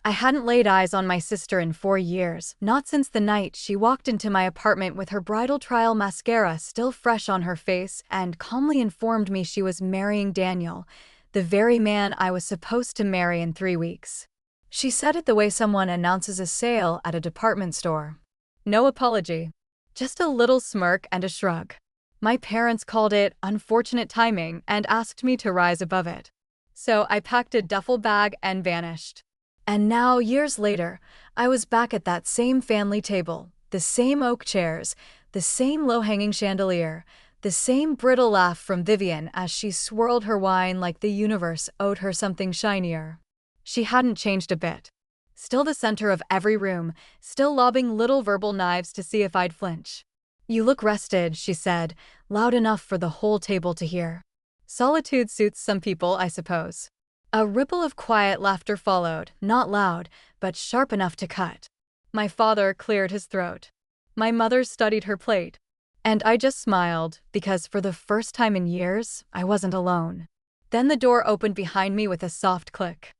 I hadn't laid eyes on my sister in 4 years, not since the night she walked into my apartment with her bridal trial mascara still fresh on her face and calmly informed me she was marrying Daniel, the very man I was supposed to marry in 3 weeks. She said it the way someone announces a sale at a department store. No apology. Just a little smirk and a shrug. My parents called it unfortunate timing and asked me to rise above it. So I packed a duffel bag and vanished. And now, years later, I was back at that same family table, the same oak chairs, the same low-hanging chandelier, the same brittle laugh from Vivian as she swirled her wine like the universe owed her something shinier. She hadn't changed a bit. Still the center of every room, still lobbing little verbal knives to see if I'd flinch. "You look rested," she said, loud enough for the whole table to hear. Solitude suits some people, I suppose. A ripple of quiet laughter followed, not loud, but sharp enough to cut. My father cleared his throat. My mother studied her plate. And I just smiled, because for the first time in years, I wasn't alone. Then the door opened behind me with a soft click.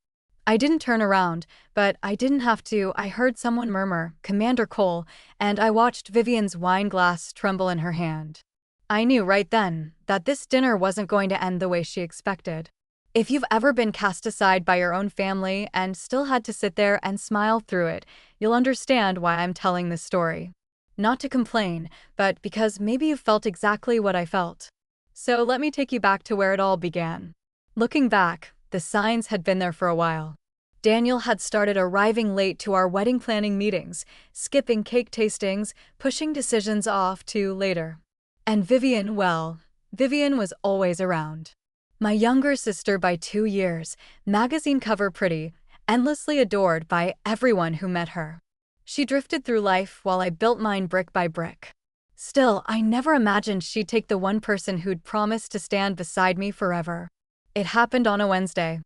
I didn't turn around, but I didn't have to. I heard someone murmur, "Commander Cole," and I watched Vivian's wine glass tremble in her hand. I knew right then that this dinner wasn't going to end the way she expected. If you've ever been cast aside by your own family and still had to sit there and smile through it, you'll understand why I'm telling this story. Not to complain, but because maybe you felt exactly what I felt. So let me take you back to where it all began. Looking back, the signs had been there for a while. Daniel had started arriving late to our wedding planning meetings, skipping cake tastings, pushing decisions off to later. And Vivian, well, Vivian was always around. My younger sister by 2 years, magazine cover pretty, endlessly adored by everyone who met her. She drifted through life while I built mine brick by brick. Still, I never imagined she'd take the one person who'd promised to stand beside me forever. It happened on a Wednesday.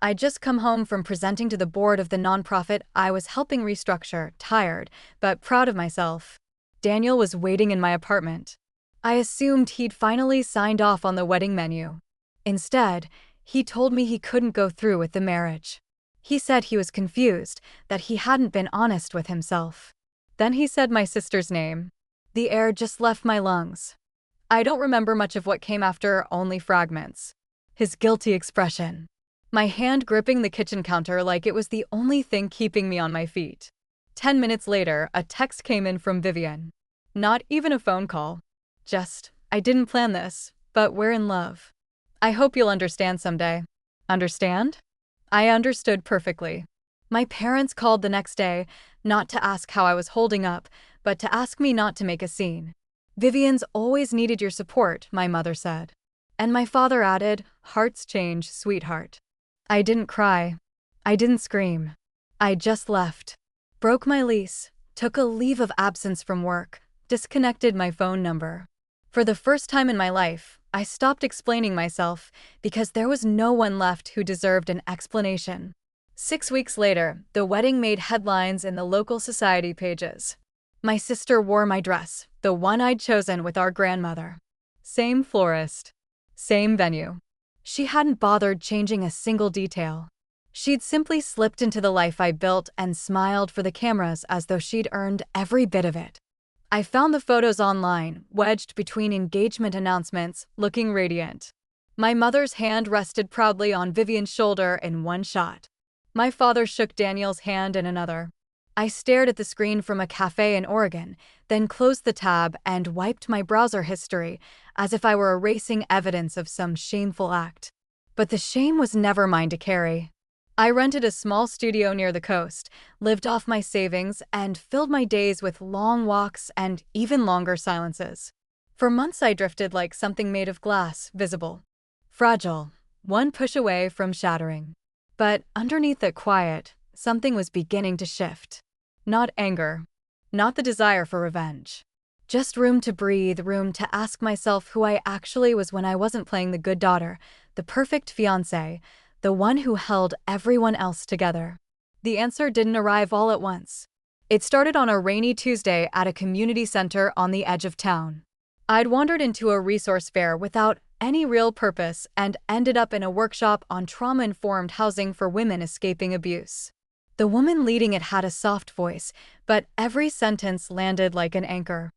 I'd just come home from presenting to the board of the nonprofit I was helping restructure, tired, but proud of myself. Daniel was waiting in my apartment. I assumed he'd finally signed off on the wedding menu. Instead, he told me he couldn't go through with the marriage. He said he was confused, that he hadn't been honest with himself. Then he said my sister's name. The air just left my lungs. I don't remember much of what came after, only fragments. His guilty expression. My hand gripping the kitchen counter like it was the only thing keeping me on my feet. 10 minutes later, a text came in from Vivian. Not even a phone call. Just, "I didn't plan this, but we're in love. I hope you'll understand someday." Understand? I understood perfectly. My parents called the next day, not to ask how I was holding up, but to ask me not to make a scene. "Vivian's always needed your support," my mother said. And my father added, "Hearts change, sweetheart." I didn't cry. I didn't scream. I just left. Broke my lease, took a leave of absence from work, disconnected my phone number. For the first time in my life, I stopped explaining myself because there was no one left who deserved an explanation. 6 weeks later, the wedding made headlines in the local society pages. My sister wore my dress, the one I'd chosen with our grandmother. Same florist. Same venue. She hadn't bothered changing a single detail. She'd simply slipped into the life I built and smiled for the cameras as though she'd earned every bit of it. I found the photos online, wedged between engagement announcements, looking radiant. My mother's hand rested proudly on Vivian's shoulder in one shot. My father shook Daniel's hand in another. I stared at the screen from a cafe in Oregon, then closed the tab and wiped my browser history as if I were erasing evidence of some shameful act. But the shame was never mine to carry. I rented a small studio near the coast, lived off my savings, and filled my days with long walks and even longer silences. For months I drifted like something made of glass, visible. Fragile, one push away from shattering. But underneath that quiet, something was beginning to shift. Not anger. Not the desire for revenge. Just room to breathe, room to ask myself who I actually was when I wasn't playing the good daughter, the perfect fiancé, the one who held everyone else together. The answer didn't arrive all at once. It started on a rainy Tuesday at a community center on the edge of town. I'd wandered into a resource fair without any real purpose and ended up in a workshop on trauma-informed housing for women escaping abuse. The woman leading it had a soft voice, but every sentence landed like an anchor.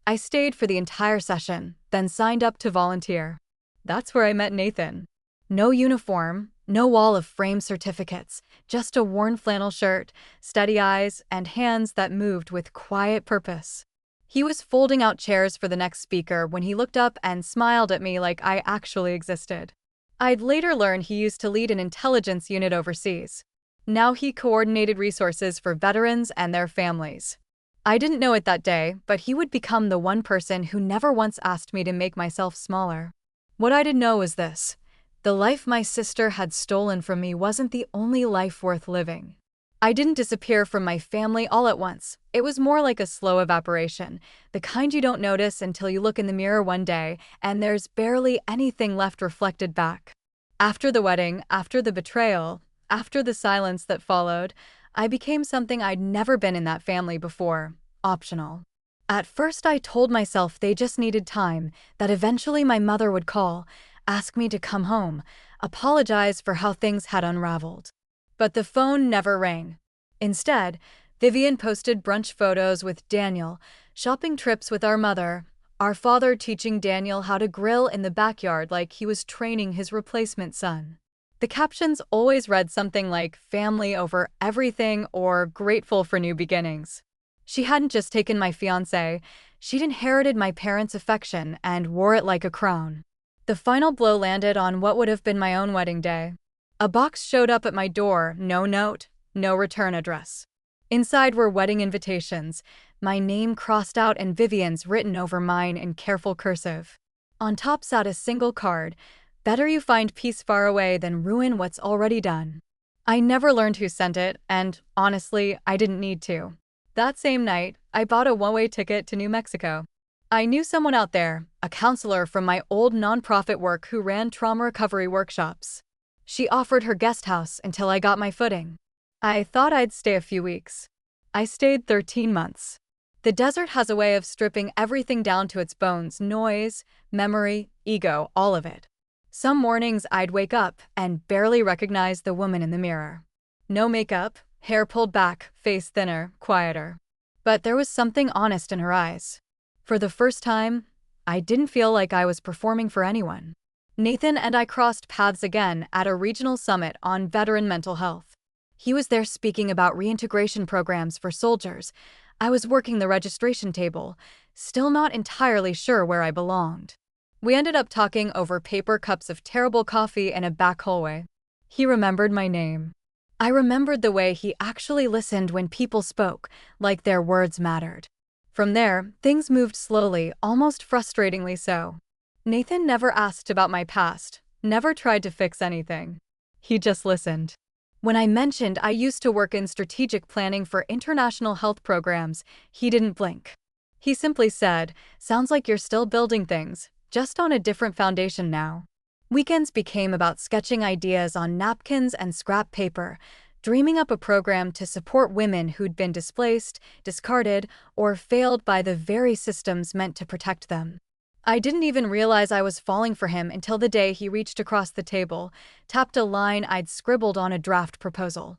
I stayed for the entire session, then signed up to volunteer. That's where I met Nathan. No uniform, no wall of framed certificates, just a worn flannel shirt, steady eyes, and hands that moved with quiet purpose. He was folding out chairs for the next speaker when he looked up and smiled at me like I actually existed. I'd later learn he used to lead an intelligence unit overseas. Now he coordinated resources for veterans and their families. I didn't know it that day, but he would become the one person who never once asked me to make myself smaller. What I didn't know was this: the life my sister had stolen from me wasn't the only life worth living. I didn't disappear from my family all at once. It was more like a slow evaporation, the kind you don't notice until you look in the mirror one day and there's barely anything left reflected back. After the wedding, after the betrayal, after the silence that followed, I became something I'd never been in that family before: optional. At first I told myself they just needed time, that eventually my mother would call, ask me to come home, apologize for how things had unraveled. But the phone never rang. Instead, Vivian posted brunch photos with Daniel, shopping trips with our mother, our father teaching Daniel how to grill in the backyard like he was training his replacement son. The captions always read something like "family over everything" or "grateful for new beginnings." She hadn't just taken my fiancé, she'd inherited my parents' affection and wore it like a crown. The final blow landed on what would have been my own wedding day. A box showed up at my door, no note, no return address. Inside were wedding invitations, my name crossed out and Vivian's written over mine in careful cursive. On top sat a single card: "Better you find peace far away than ruin what's already done." I never learned who sent it, and honestly, I didn't need to. That same night, I bought a one-way ticket to New Mexico. I knew someone out there, a counselor from my old nonprofit work who ran trauma recovery workshops. She offered her guest house until I got my footing. I thought I'd stay a few weeks. I stayed 13 months. The desert has a way of stripping everything down to its bones: noise, memory, ego, all of it. Some mornings I'd wake up and barely recognize the woman in the mirror. No makeup, hair pulled back, face thinner, quieter. But there was something honest in her eyes. For the first time, I didn't feel like I was performing for anyone. Nathan and I crossed paths again at a regional summit on veteran mental health. He was there speaking about reintegration programs for soldiers. I was working the registration table, still not entirely sure where I belonged. We ended up talking over paper cups of terrible coffee in a back hallway. He remembered my name. I remembered the way he actually listened when people spoke, like their words mattered. From there, things moved slowly, almost frustratingly so. Nathan never asked about my past, never tried to fix anything. He just listened. When I mentioned I used to work in strategic planning for international health programs, he didn't blink. He simply said, "Sounds like you're still building things, just on a different foundation now." Weekends became about sketching ideas on napkins and scrap paper, dreaming up a program to support women who'd been displaced, discarded, or failed by the very systems meant to protect them. I didn't even realize I was falling for him until the day he reached across the table, tapped a line I'd scribbled on a draft proposal,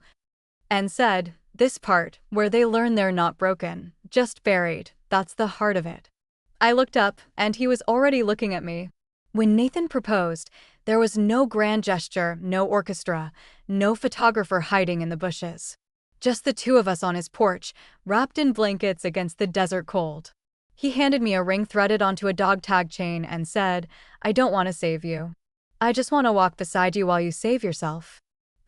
and said, "This part, where they learn they're not broken, just buried, that's the heart of it." I looked up, and he was already looking at me. When Nathan proposed, there was no grand gesture, no orchestra, no photographer hiding in the bushes. Just the two of us on his porch, wrapped in blankets against the desert cold. He handed me a ring threaded onto a dog tag chain and said, "I don't want to save you. I just want to walk beside you while you save yourself."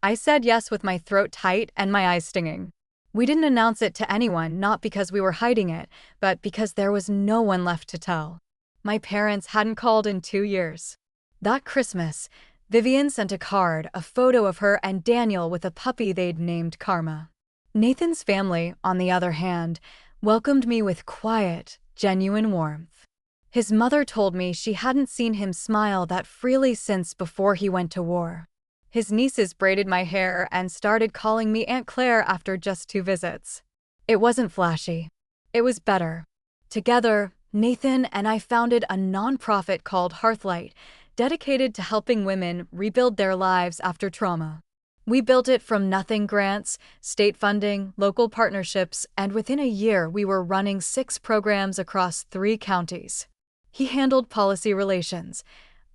I said yes with my throat tight and my eyes stinging. We didn't announce it to anyone, not because we were hiding it, but because there was no one left to tell. My parents hadn't called in 2 years. That Christmas, Vivian sent a card, a photo of her and Daniel with a puppy they'd named Karma. Nathan's family, on the other hand, welcomed me with quiet, genuine warmth. His mother told me she hadn't seen him smile that freely since before he went to war. His nieces braided my hair and started calling me Aunt Claire after just 2 visits. It wasn't flashy. It was better. Together, Nathan and I founded a nonprofit called Hearthlight, dedicated to helping women rebuild their lives after trauma. We built it from nothing: grants, state funding, local partnerships, and within a year we were running 6 programs across 3 counties. He handled policy relations.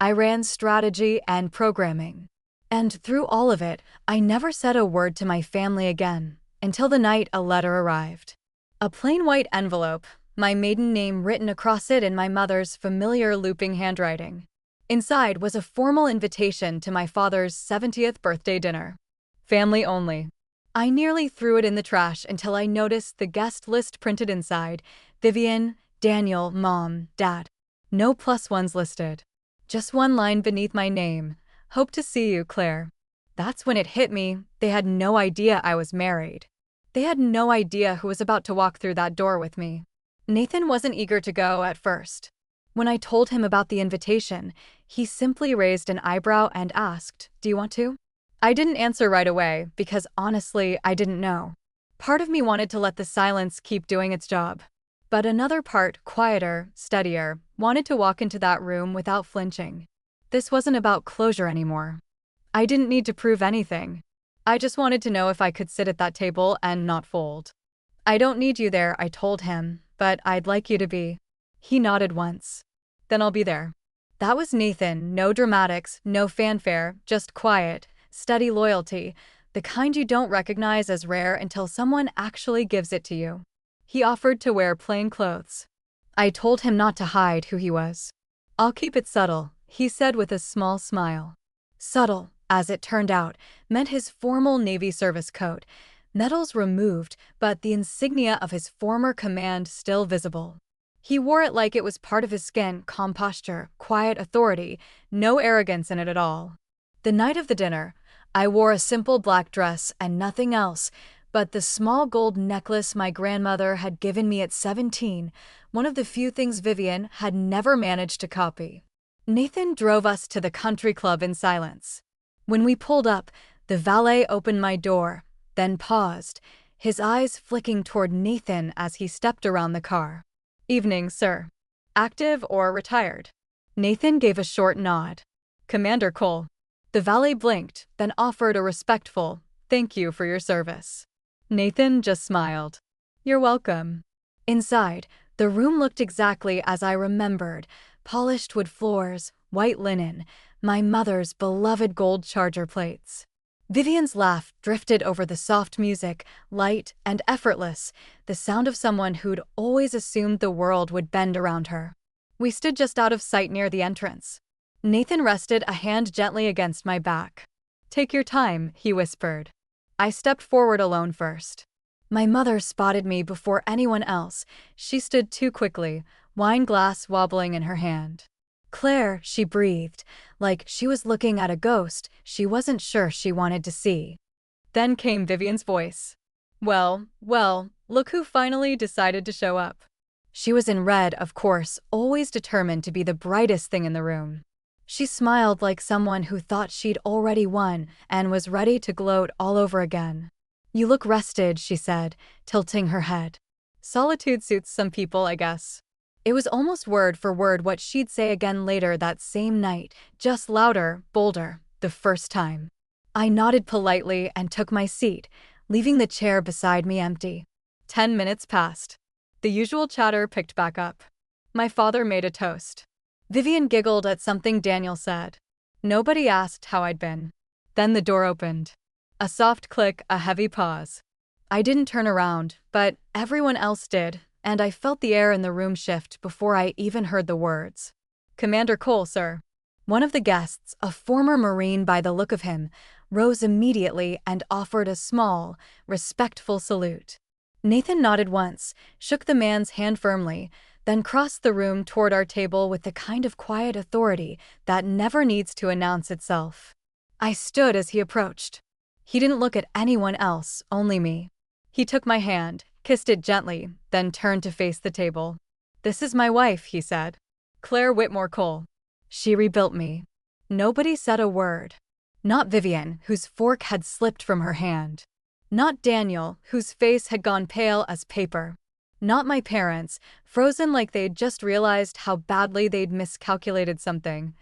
I ran strategy and programming. And through all of it, I never said a word to my family again, until the night a letter arrived. A plain white envelope, my maiden name written across it in my mother's familiar looping handwriting. Inside was a formal invitation to my father's 70th birthday dinner. Family only. I nearly threw it in the trash until I noticed the guest list printed inside: Vivian, Daniel, Mom, Dad. No plus ones listed. Just one line beneath my name: "Hope to see you, Claire." That's when it hit me. They had no idea I was married. They had no idea who was about to walk through that door with me. Nathan wasn't eager to go at first. When I told him about the invitation, he simply raised an eyebrow and asked, "Do you want to?" I didn't answer right away because honestly, I didn't know. Part of me wanted to let the silence keep doing its job. But another part, quieter, steadier, wanted to walk into that room without flinching. This wasn't about closure anymore. I didn't need to prove anything. I just wanted to know if I could sit at that table and not fold. "I don't need you there," I told him, "but I'd like you to be." He nodded once. "Then I'll be there." That was Nathan. No dramatics, no fanfare, just quiet, steady loyalty, the kind you don't recognize as rare until someone actually gives it to you. He offered to wear plain clothes. I told him not to hide who he was. "I'll keep it subtle," he said with a small smile. Subtle, as it turned out, meant his formal Navy service coat, medals removed, but the insignia of his former command still visible. He wore it like it was part of his skin: calm posture, quiet authority, no arrogance in it at all. The night of the dinner, I wore a simple black dress and nothing else but the small gold necklace my grandmother had given me at 17, one of the few things Vivian had never managed to copy. Nathan drove us to the country club in silence. When we pulled up, the valet opened my door, then paused, his eyes flicking toward Nathan as he stepped around the car. "Evening, sir. Active or retired?" Nathan gave a short nod. "Commander Cole." The valet blinked, then offered a respectful, "Thank you for your service." Nathan just smiled. "You're welcome." Inside, the room looked exactly as I remembered: polished wood floors, white linen, my mother's beloved gold charger plates. Vivian's laugh drifted over the soft music, light and effortless, the sound of someone who'd always assumed the world would bend around her. We stood just out of sight near the entrance. Nathan rested a hand gently against my back. "Take your time," he whispered. I stepped forward alone first. My mother spotted me before anyone else. She stood too quickly, wine glass wobbling in her hand. "Claire," she breathed, like she was looking at a ghost she wasn't sure she wanted to see. Then came Vivian's voice. Well, look who finally decided to show up." She was in red, of course, always determined to be the brightest thing in the room. She smiled like someone who thought she'd already won and was ready to gloat all over again. "You look rested," she said, tilting her head. "Solitude suits some people, I guess." It was almost word for word what she'd say again later that same night, just louder, bolder, the first time. I nodded politely and took my seat, leaving the chair beside me empty. 10 minutes passed. The usual chatter picked back up. My father made a toast. Vivian giggled at something Daniel said. Nobody asked how I'd been. Then the door opened. A soft click, a heavy pause. I didn't turn around, but everyone else did, and I felt the air in the room shift before I even heard the words. "Commander Cole, sir." One of the guests, a former Marine by the look of him, rose immediately and offered a small, respectful salute. Nathan nodded once, shook the man's hand firmly, then crossed the room toward our table with the kind of quiet authority that never needs to announce itself. I stood as he approached. He didn't look at anyone else, only me. He took my hand, kissed it gently, then turned to face the table. "This is my wife," he said. "Claire Whitmore Cole. She rebuilt me." Nobody said a word. Not Vivian, whose fork had slipped from her hand. Not Daniel, whose face had gone pale as paper. Not my parents, frozen like they'd just realized how badly they'd miscalculated something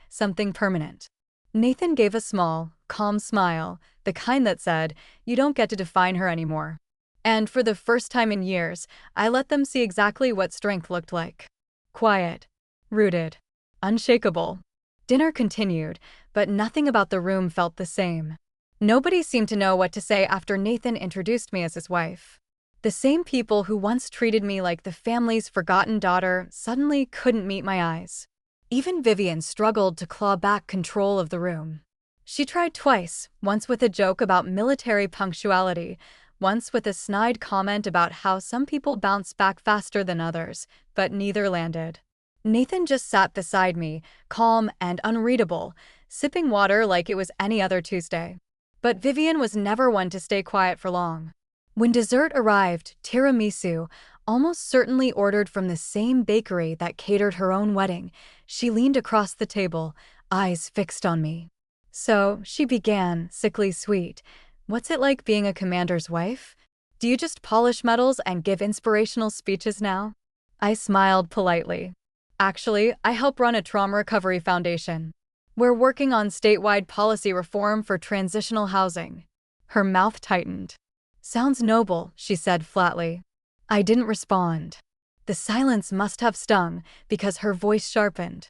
permanent. Nathan gave a small, calm smile, the kind that said, "You don't get to define her anymore." And for the first time in years, I let them see exactly what strength looked like. Quiet, rooted, unshakable. Dinner continued, but nothing about the room felt the same. Nobody seemed to know what to say after Nathan introduced me as his wife. The same people who once treated me like the family's forgotten daughter suddenly couldn't meet my eyes. Even Vivian struggled to claw back control of the room. She tried twice, once with a joke about military punctuality, once with a snide comment about how some people bounce back faster than others, but neither landed. Nathan just sat beside me, calm and unreadable, sipping water like it was any other Tuesday. But Vivian was never one to stay quiet for long. When dessert arrived, tiramisu, almost certainly ordered from the same bakery that catered her own wedding, she leaned across the table, eyes fixed on me. "So," she began, sickly sweet, "what's it like being a commander's wife? Do you just polish medals and give inspirational speeches now?" I smiled politely. "Actually, I help run a trauma recovery foundation. We're working on statewide policy reform for transitional housing." Her mouth tightened. "Sounds noble," she said flatly. I didn't respond. The silence must have stung, because her voice sharpened.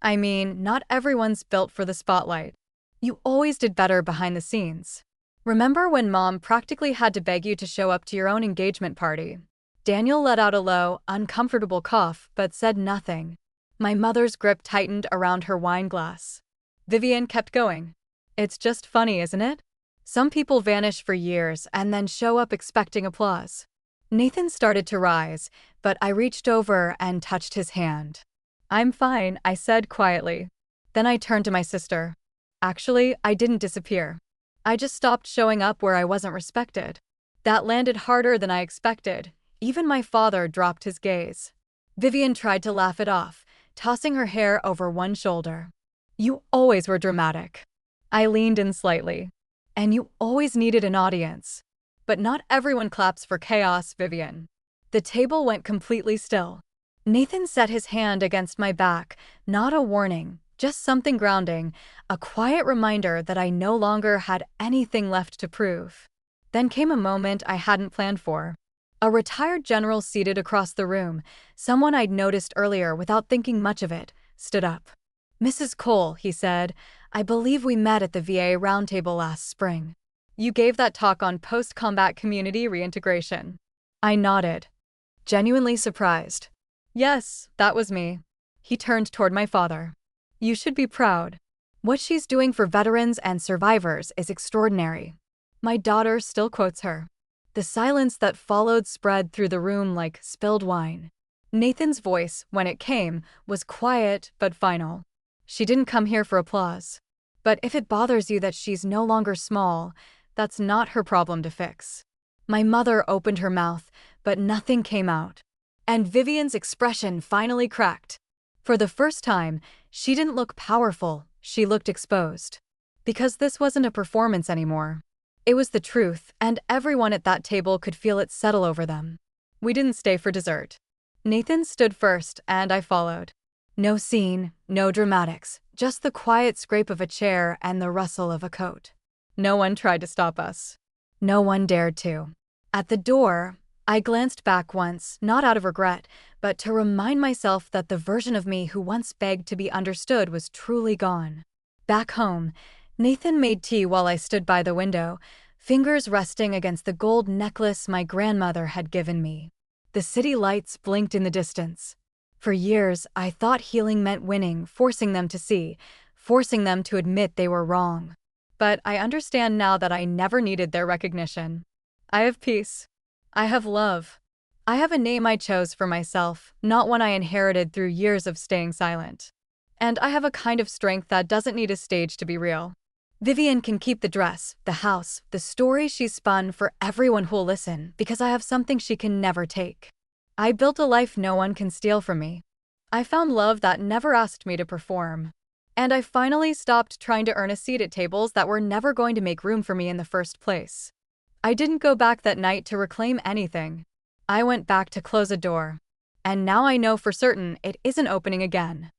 "I mean, not everyone's built for the spotlight. You always did better behind the scenes. Remember when Mom practically had to beg you to show up to your own engagement party?" Daniel let out a low, uncomfortable cough, but said nothing. My mother's grip tightened around her wine glass. Vivian kept going. "It's just funny, isn't it? Some people vanish for years and then show up expecting applause." Nathan started to rise, but I reached over and touched his hand. "I'm fine," I said quietly. Then I turned to my sister. "Actually, I didn't disappear. I just stopped showing up where I wasn't respected." That landed harder than I expected. Even my father dropped his gaze. Vivian tried to laugh it off, tossing her hair over one shoulder. "You always were dramatic." I leaned in slightly. "And you always needed an audience. But not everyone claps for chaos, Vivian." The table went completely still. Nathan set his hand against my back, not a warning, just something grounding, a quiet reminder that I no longer had anything left to prove. Then came a moment I hadn't planned for. A retired general seated across the room, someone I'd noticed earlier without thinking much of it, stood up. "Mrs. Cole," he said, "I believe we met at the VA roundtable last spring. You gave that talk on post-combat community reintegration." I nodded, genuinely surprised. "Yes, that was me." He turned toward my father. "You should be proud. What she's doing for veterans and survivors is extraordinary." My daughter still quotes her. The silence that followed spread through the room like spilled wine. Nathan's voice, when it came, was quiet but final. "She didn't come here for applause. But if it bothers you that she's no longer small, that's not her problem to fix." My mother opened her mouth, but nothing came out. And Vivian's expression finally cracked. For the first time, she didn't look powerful, she looked exposed. Because this wasn't a performance anymore. It was the truth, and everyone at that table could feel it settle over them. We didn't stay for dessert. Nathan stood first, and I followed. No scene, no dramatics, just the quiet scrape of a chair and the rustle of a coat. No one tried to stop us. No one dared to. At the door, I glanced back once, not out of regret, but to remind myself that the version of me who once begged to be understood was truly gone. Back home, Nathan made tea while I stood by the window, fingers resting against the gold necklace my grandmother had given me. The city lights blinked in the distance. For years, I thought healing meant winning, forcing them to see, forcing them to admit they were wrong. But I understand now that I never needed their recognition. I have peace. I have love. I have a name I chose for myself, not one I inherited through years of staying silent. And I have a kind of strength that doesn't need a stage to be real. Vivian can keep the dress, the house, the story she spun for everyone who'll listen, because I have something she can never take. I built a life no one can steal from me. I found love that never asked me to perform. And I finally stopped trying to earn a seat at tables that were never going to make room for me in the first place. I didn't go back that night to reclaim anything. I went back to close a door. And now I know for certain it isn't opening again.